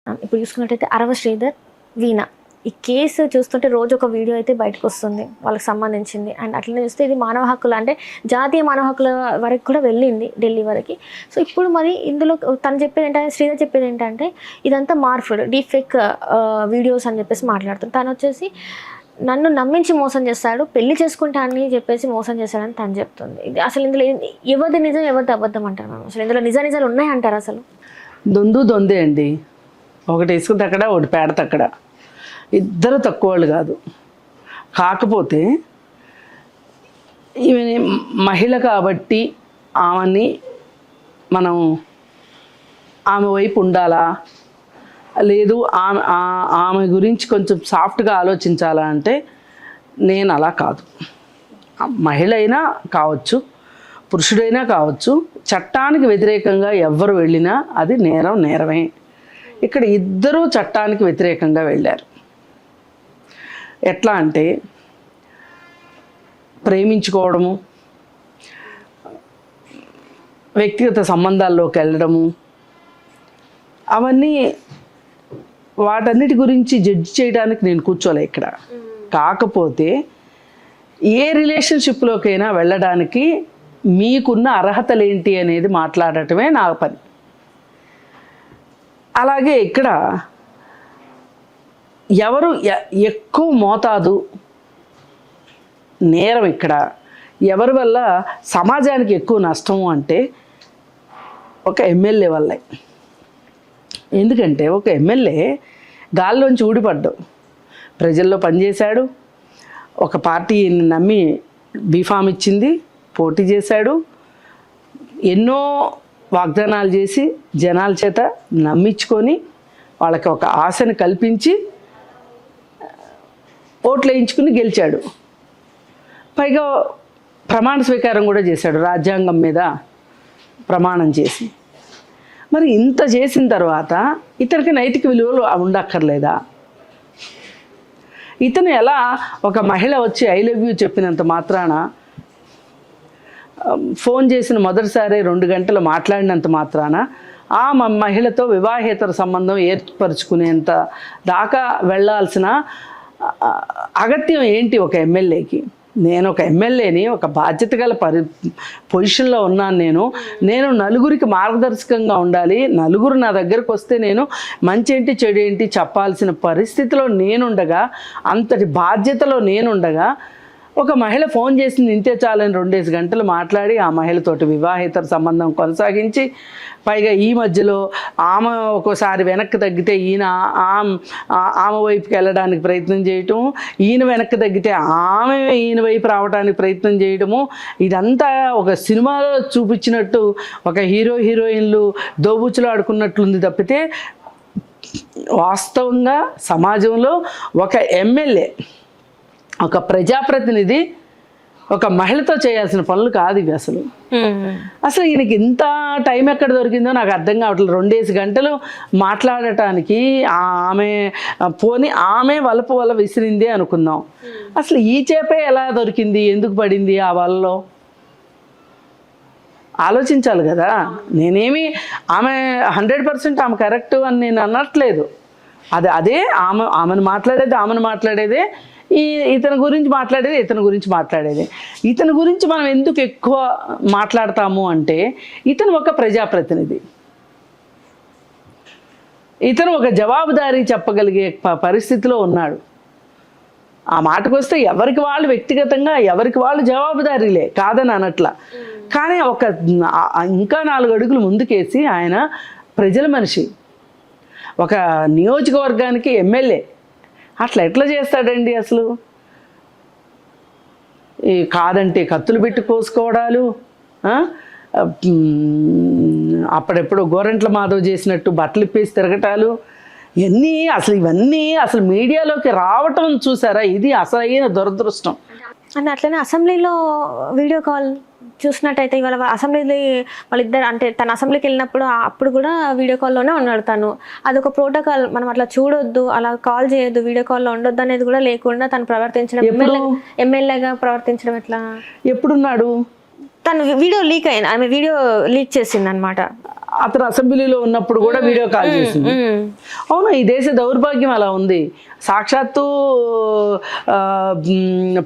ఇప్పుడు చూసుకున్నట్టయితే అరవ శ్రీధర్, వీణ ఈ కేసు చూస్తుంటే రోజు ఒక వీడియో అయితే బయటకు వస్తుంది వాళ్ళకి సంబంధించింది. అండ్ అట్లనే చూస్తే ఇది మానవ హక్కులు అంటే జాతీయ మానవ హక్కుల వరకు కూడా వెళ్ళింది, ఢిల్లీ వరకు. సో ఇప్పుడు మరి ఇందులో తను చెప్పేది ఏంటంటే, శ్రీధర్ చెప్పేది ఏంటంటే ఇదంతా మార్ఫుడ్ డీప్ ఫేక్ వీడియోస్ అని చెప్పేసి మాట్లాడుతుంది. తను వచ్చేసి నన్ను నమ్మించి మోసం చేస్తాడు, పెళ్లి చేసుకుంటా అని చెప్పేసి మోసం చేశాడని తను చెప్తుంది. ఇది అసలు ఇందులో ఎవరిది నిజం ఎవరిది అబద్ధం అంటారు మేము? అసలు ఇందులో నిజాలు ఉన్నాయంటారు? అసలు దొందే అండి. ఒకటి ఇసుక తక్కడ, ఒకటి పేడ తక్కడ, ఇద్దరు తక్కువ వాళ్ళు కాదు. కాకపోతే ఈమె మహిళ కాబట్టి ఆమెని మనం ఆమె వైపు ఉండాలా, లేదు ఆమె గురించి కొంచెం సాఫ్ట్గా ఆలోచించాలా అంటే నేను అలా కాదు. మహిళ అయినా కావచ్చు, పురుషుడైనా కావచ్చు, చట్టానికి వ్యతిరేకంగా ఎవరు వెళ్ళినా అది నేరమే. ఇక్కడ ఇద్దరూ చట్టానికి వ్యతిరేకంగా వెళ్ళారు. ఎట్లా అంటే ప్రేమించుకోవడము, వ్యక్తిగత సంబంధాల్లోకి వెళ్ళడము, అవన్నీ వాటన్నిటి గురించి జడ్జి చేయడానికి నేను కూర్చోలే ఇక్కడ. కాకపోతే ఏ రిలేషన్షిప్లోకైనా వెళ్ళడానికి మీకున్న అర్హతలు ఏంటి అనేది మాట్లాడటమే నా పని. అలాగే ఇక్కడ ఎవరు ఎక్కువ మోతాదు నేరం, ఇక్కడ ఎవరి వల్ల సమాజానికి ఎక్కువ నష్టము అంటే ఒక ఎమ్మెల్యే వల్లే. ఎందుకంటే ఒక ఎమ్మెల్యే గాల్లోంచి ఊడిపడ్డాడు, ప్రజల్లో పనిచేశాడు, ఒక పార్టీని నమ్మి బీఫామ్ ఇచ్చింది, పోటీ చేశాడు, ఎన్నో వాగ్దానాలు చేసి జనాల చేత నమ్మించుకొని వాళ్ళకి ఒక ఆశను కల్పించి ఓట్లు వేయించుకుని గెలిచాడు. పైగా ప్రమాణ స్వీకారం కూడా చేశాడు, రాజ్యాంగం మీద ప్రమాణం చేసి. మరి ఇంత చేసిన తర్వాత ఇతనికి నైతిక విలువలు ఉండక్కర్లేదా? ఇతను ఎలా ఒక మహిళ వచ్చి ఐ లవ్ యూ చెప్పినంత మాత్రాన, ఫోన్ చేసిన మొదటిసారి 2 గంటలు మాట్లాడినంత మాత్రాన ఆ మహిళతో వివాహేతర సంబంధం ఏర్పరచుకునేంత దాకా వెళ్ళాల్సిన అగత్యం ఏంటి ఒక ఎమ్మెల్యేకి? నేను ఒక ఎమ్మెల్యేని, ఒక బాధ్యత గల పొజిషన్లో ఉన్నాను. నేను నలుగురికి మార్గదర్శకంగా ఉండాలి. నలుగురు నా దగ్గరకు వస్తే నేను మంచి ఏంటి చెడు ఏంటి చెప్పాల్సిన పరిస్థితిలో నేనుండగా, అంతటి బాధ్యతలో నేనుండగా, ఒక మహిళ ఫోన్ చేసింది ఇంతే చాలని 2 గంటలు మాట్లాడి ఆ మహిళతోటి వివాహేతర సంబంధం కొనసాగించి, పైగా ఈ మధ్యలో ఆమె ఒక్కోసారి వెనక్కి తగ్గితే ఆమె వైపుకి వెళ్ళడానికి ప్రయత్నం చేయటము, ఈయన వెనక్కి తగ్గితే ఈయన వైపు రావడానికి ప్రయత్నం చేయడము, ఇదంతా ఒక సినిమాలో చూపించినట్టు ఒక హీరోయిన్లు దోబుచ్చులు ఆడుకున్నట్లుంది తప్పితే వాస్తవంగా సమాజంలో ఒక ఎమ్మెల్యే, ఒక ప్రజాప్రతినిధి ఒక మహిళతో చేయాల్సిన పనులు కాదు ఇవి. అసలు ఈయనకి ఇంత టైం ఎక్కడ దొరికిందో నాకు అర్థం కావట్లేదు. 2 గంటలు మాట్లాడటానికి ఆమె వలపు వల విసిరింది అనుకుందాం. అసలు ఈ చేపే ఎలా దొరికింది, ఎందుకు పడింది ఆ వలలో? ఆలోచించాలి కదా. నేనేమి ఆమె 100% ఆమె కరెక్ట్ అని నేను అనట్లేదు. అదే ఆమెను మాట్లాడేదే, ఇతని గురించి మాట్లాడేది. ఇతని గురించి మనం ఎందుకు ఎక్కువ మాట్లాడతాము అంటే, ఇతను ఒక ప్రజాప్రతినిధి, ఇతను ఒక జవాబుదారీ చెప్పగలిగే పరిస్థితిలో ఉన్నాడు. ఆ మాటకు వస్తే ఎవరికి వాళ్ళు వ్యక్తిగతంగా ఎవరికి వాళ్ళు జవాబుదారీలే, కాదని అనట్లా. కానీ ఇంకా 4 అడుగులు ముందుకేసి ఆయన ప్రజల మనిషి, ఒక నియోజకవర్గానికి ఎమ్మెల్యే. అట్లా ఎట్లా చేస్తాడండి అసలు? కాదంటే కత్తులు పెట్టి కోసుకోవడాలు, అప్పుడెప్పుడు గోరంట్ల మాధవ్ చేసినట్టు బట్టలు ఇప్పేసి తిరగటాలు, ఇవన్నీ అసలు మీడియాలోకి రావటం చూసారా? ఇది అసలైన దురదృష్టం. అంటే అట్లనే అసెంబ్లీలో వీడియో కాల్ చూసినట్టయితే ఇవాళ అసెంబ్లీ వాళ్ళిద్దరు, అంటే తన అసెంబ్లీకి వెళ్ళినప్పుడు అప్పుడు కూడా వీడియో కాల్లోనే ఉన్నాడు తను. అదొక ప్రోటోకాల్, మనం అట్లా చూడొద్దు, అలా కాల్ చేయొద్దు, వీడియో కాల్లో ఉండొద్దు అనేది కూడా లేకుండా తను ప్రవర్తించడం, ఎమ్మెల్యేగా ప్రవర్తించడం ఎట్లా? ఎప్పుడున్నాడు? తను వీడియో లీక్ అయింది, ఆమె వీడియో లీక్ చేసింది అనమాట. అతను అసెంబ్లీలో ఉన్నప్పుడు కూడా వీడియో కాల్ చేసింది. అవును, ఈ దేశ దౌర్భాగ్యం అలా ఉంది. సాక్షాత్తు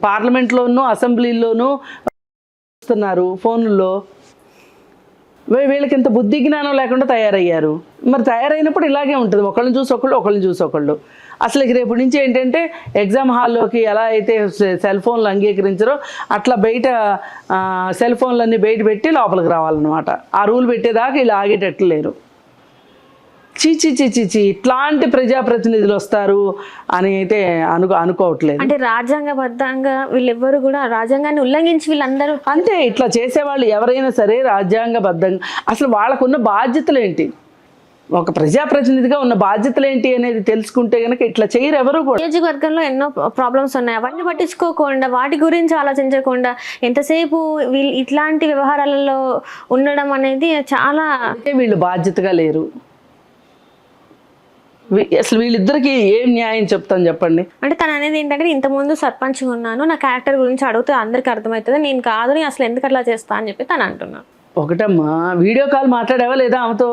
పార్లమెంట్లోనూ అసెంబ్లీలోనూ వస్తున్నారు ఫోన్లో. వీళ్ళకి ఇంత బుద్ధి జ్ఞానం లేకుండా తయారయ్యారు. మరి తయారైనప్పుడు ఇలాగే ఉంటుంది, ఒకళ్ళని చూసి ఒకళ్ళు. అసలు రేపటి నుంచి ఏంటంటే ఎగ్జామ్ హాల్లోకి ఎలా అయితే సెల్ ఫోన్లు అంగీకరించారో అట్లా బయట సెల్ ఫోన్లన్నీ బయట పెట్టి లోపలికి రావాలన్నమాట. ఆ రూల్ పెట్టేదాకా ఇలా ఆగేటట్లు లేరు. చీ ఇట్లాంటి ప్రజాప్రతినిధులు వస్తారు అని అయితే అనుకోవట్లేదు. అంటే రాజ్యాంగబద్ధంగా వీళ్ళెవ్వరు కూడా రాజ్యాంగాన్ని ఉల్లంఘించి వీళ్ళందరూ అంతే. ఇట్లా చేసేవాళ్ళు ఎవరైనా సరే రాజ్యాంగబద్ధంగా అసలు వాళ్ళకున్న బాధ్యతలు ఏంటి, ఒక ప్రజాప్రతినిధిగా ఉన్న బాధ్యతలు ఏంటి అనేది తెలుసుకుంటే కనుక ఇట్లా చేయరు ఎవరు కూడా. నియోజకవర్గంలో ఎన్నో ప్రాబ్లమ్స్ ఉన్నాయి, అవన్నీ పట్టించుకోకుండా వాటి గురించి ఆలోచించకుండా ఎంతసేపు వీళ్ళు ఇట్లాంటి వ్యవహారాలలో ఉండడం అనేది చాలా. వీళ్ళు బాధ్యతగా లేరు. అసలు వీళ్ళిద్దరికి ఏం న్యాయం చెప్తాను చెప్పండి. అంటే తను అనేది ఏంటంటే ఇంతకుముందు సర్పంచ్ ఉన్నాను, నా క్యారెక్టర్ గురించి అడిగితే అందరికి అర్థమవుతుంది, నేను కాదు, నేను అసలు ఎందుకు అట్లా చేస్తా అని చెప్పి తను అంటున్నాను. ఒకటమ్మా, వీడియో కాల్ మాట్లాడావా లేదా ఆమెతో?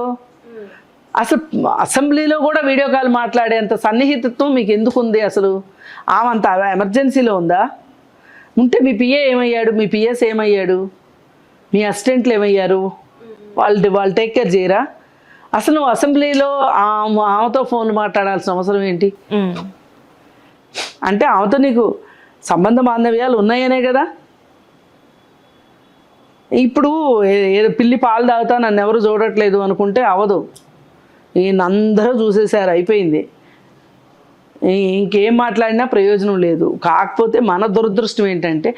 అసలు అసెంబ్లీలో కూడా వీడియో కాల్ మాట్లాడేంత సన్నిహితత్వం మీకు ఎందుకు ఉంది? అసలు ఆమె అంత ఎమర్జెన్సీలో ఉందా? ఉంటే మీ పిఏ ఏమయ్యాడు, మీ పిఎస్ ఏమయ్యాడు, మీ అసిస్టెంట్లు ఏమయ్యారు? వాళ్ళు టేక్ కేర్ చేయరా? అసలు నువ్వు అసెంబ్లీలో ఆమెతో ఫోన్ మాట్లాడాల్సిన అవసరం ఏంటి? అంటే ఆమెతో నీకు సంబంధ బాంధవ్యాలు ఉన్నాయనే కదా. ఇప్పుడు ఏదో పిల్లి పాలు తాగుతా నన్ను ఎవరు చూడట్లేదు అనుకుంటే అవదు. ఈయనందరూ చూసేసారు, అయిపోయింది. ఇంకేం మాట్లాడినా ప్రయోజనం లేదు. కాకపోతే మన దురదృష్టం ఏంటంటే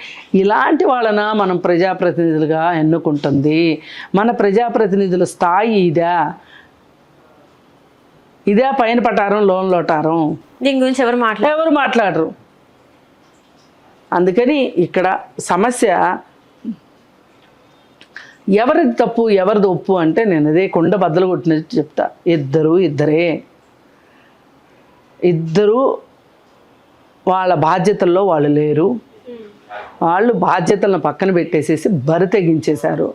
ఇలాంటి వాళ్ళన మనం ప్రజాప్రతినిధులుగా ఎన్నుకుంటుంది. మన ప్రజాప్రతినిధుల స్థాయి ఇదే పైన పటారం లోన్ లోటారం. దీని గురించి ఎవరు మాట్లాడరు. అందుకని ఇక్కడ సమస్య ఎవరిది తప్పు ఎవరిది ఒప్పు అంటే నేను అదే కొండ బద్దలు కొట్టినట్టు చెప్తా. ఇద్దరు వాళ్ళ బాధ్యతల్లో వాళ్ళు లేరు. వాళ్ళు బాధ్యతలను పక్కన పెట్టేసేసి బరి తెగించేశారు.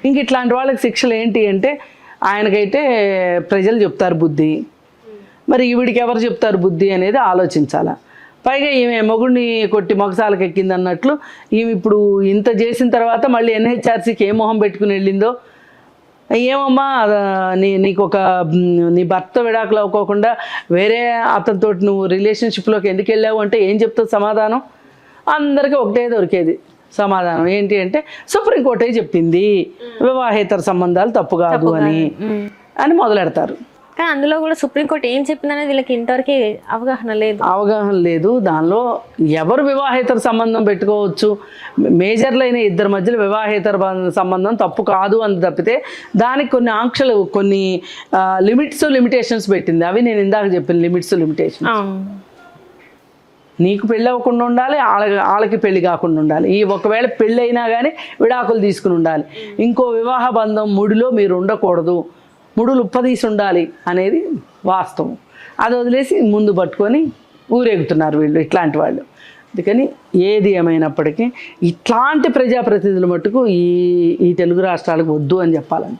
ఇంక ఇట్లాంటి వాళ్ళకి శిక్షలు ఏంటి అంటే ఆయనకైతే ప్రజలు చెప్తారు బుద్ధి, మరి ఈవిడికి ఎవరు చెప్తారు బుద్ధి అనేది ఆలోచించాలా. పైగా ఈమె మొగుడిని కొట్టి మొగసాలకు ఎక్కింది అన్నట్లు ఈమె ఇప్పుడు ఇంత చేసిన తర్వాత మళ్ళీ ఎన్హెచ్ఆర్సీకి ఏ మొహం పెట్టుకుని వెళ్ళిందో ఏమమ్మా. నీ భర్త విడాకులు అవ్వకోకుండా వేరే అతనితో నువ్వు రిలేషన్షిప్లోకి ఎందుకు వెళ్ళావు అంటే ఏం చెప్తుంది సమాధానం? అందరికీ ఒకటే దొరికేది సమాధానం. ఏంటి అంటే సుప్రీంకోర్టే చెప్పింది వివాహేతర సంబంధాలు తప్పు కాదు అని మొదలెడతారు. కానీ అందులో కూడా సుప్రీంకోర్టు ఏం చెప్పిందనేది వీళ్ళకి ఇంతవరకు అవగాహన లేదు. దానిలో ఎవరు వివాహేతర సంబంధం పెట్టుకోవచ్చు, మేజర్లైన ఇద్దరి మధ్యలో వివాహేతర సంబంధం తప్పు కాదు అని తప్పితే దానికి కొన్ని ఆంక్షలు, కొన్ని లిమిటేషన్స్ పెట్టింది. అవి నేను ఇందాక చెప్పిన లిమిటేషన్స్. నీకు పెళ్ళి అవ్వకుండా ఉండాలి, వాళ్ళకి పెళ్ళి కాకుండా ఉండాలి. ఒకవేళ పెళ్ళి అయినా కానీ విడాకులు తీసుకుని ఉండాలి. ఇంకో వివాహ బంధం ముడిలో మీరు ఉండకూడదు, ముడులు ఉప్పదీసి ఉండాలి అనేది వాస్తవం. అది వదిలేసి ముందు పట్టుకొని ఊరేగుతున్నారు వీళ్ళు, ఇట్లాంటి వాళ్ళు. అందుకని ఏది ఏమైనప్పటికీ ఇట్లాంటి ప్రజాప్రతినిధుల మట్టుకు ఈ తెలుగు రాష్ట్రాలకు వద్దు అని చెప్పాలంటే.